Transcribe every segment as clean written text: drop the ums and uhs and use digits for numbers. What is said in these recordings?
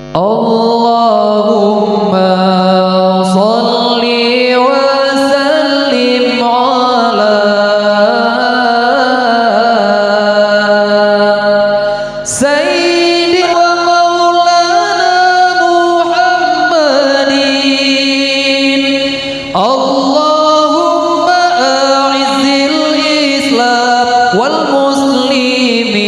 Allahumma salli wa sallim ala Sayyidina wa Maulana Muhammadin. Allahumma a'izzil Islam wal muslimin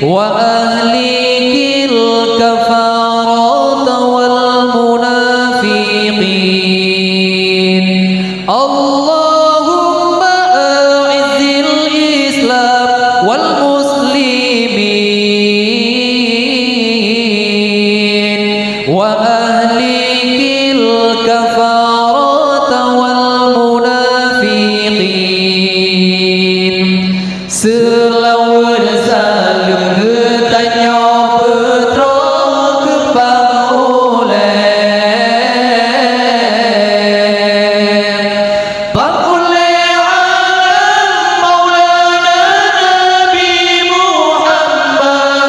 wa ahlikil kafarata wal munafiqin. Allahumma a'izzil Islam wal muslimin wa ahlikil kafarata wal munafiqin. Selawat salam getanya putra kepang oleh Bang oleh alam Maulana Nabi Muhammad.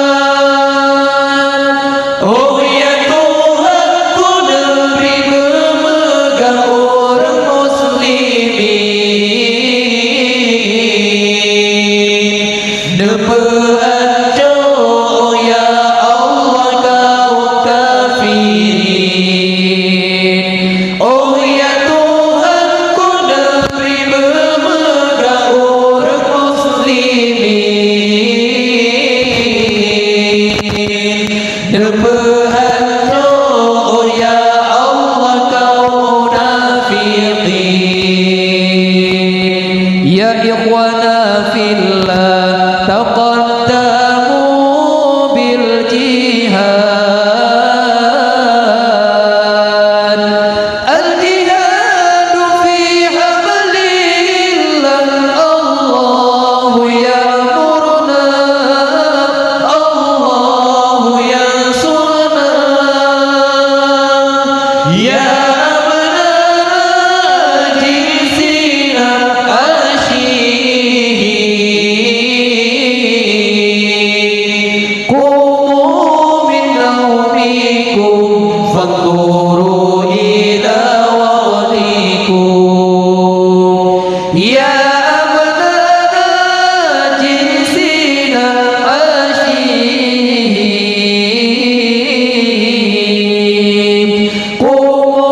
Oh ya Tuhan, ku diberi memegang orang muslimin. Nepeanjo ya Allah kaum kafirin. Oh ya Tuhan, ku diberi memegang orang muslimin. Nepeanjo ya Allah kaum munafiqin. Ya ikhwana fillah, taqaddamu bil jihad. Al jihad fi hablillah. Allahu ya'muruna, Allahu yansurna. Ya abnana jinsina ashihi, qumu min nawmikum fanzuru ila wadikum. Ya abnana jinsina ashihi, qumu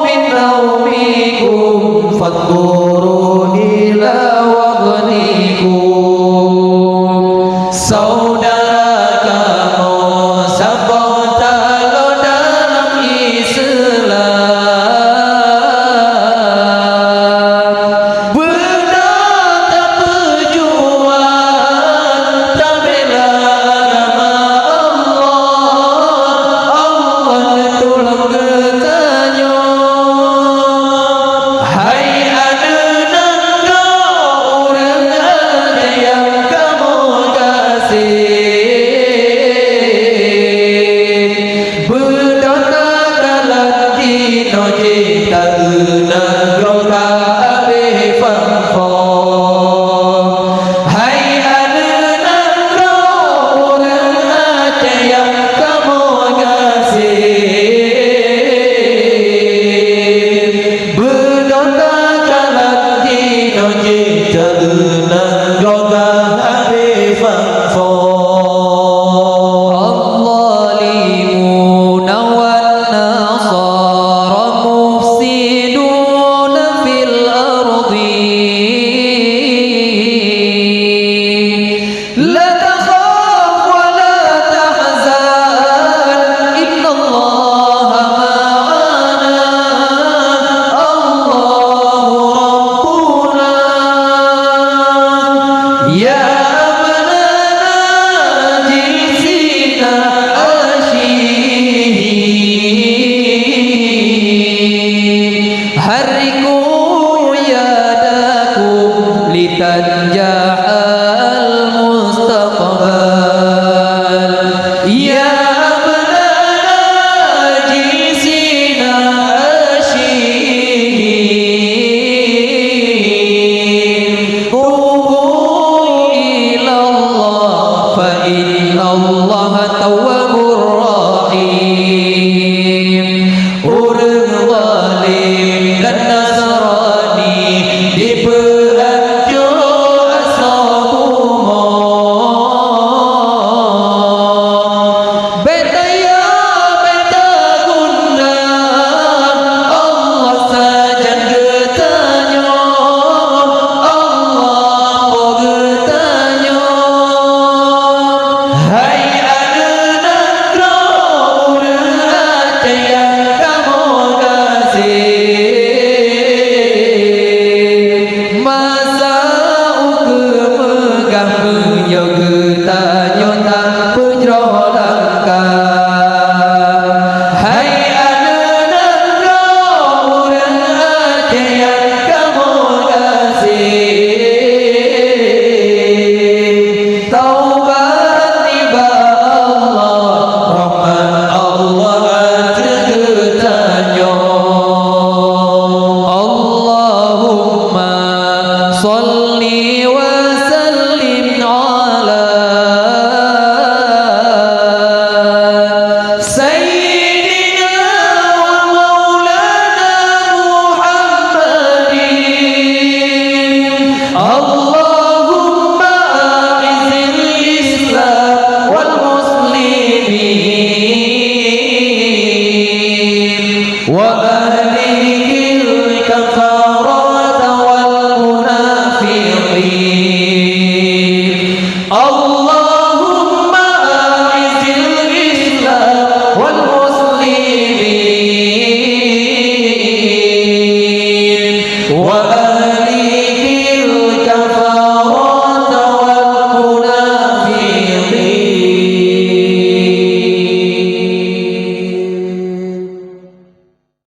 min nawmikum fanzuru ila wadikum. Saudara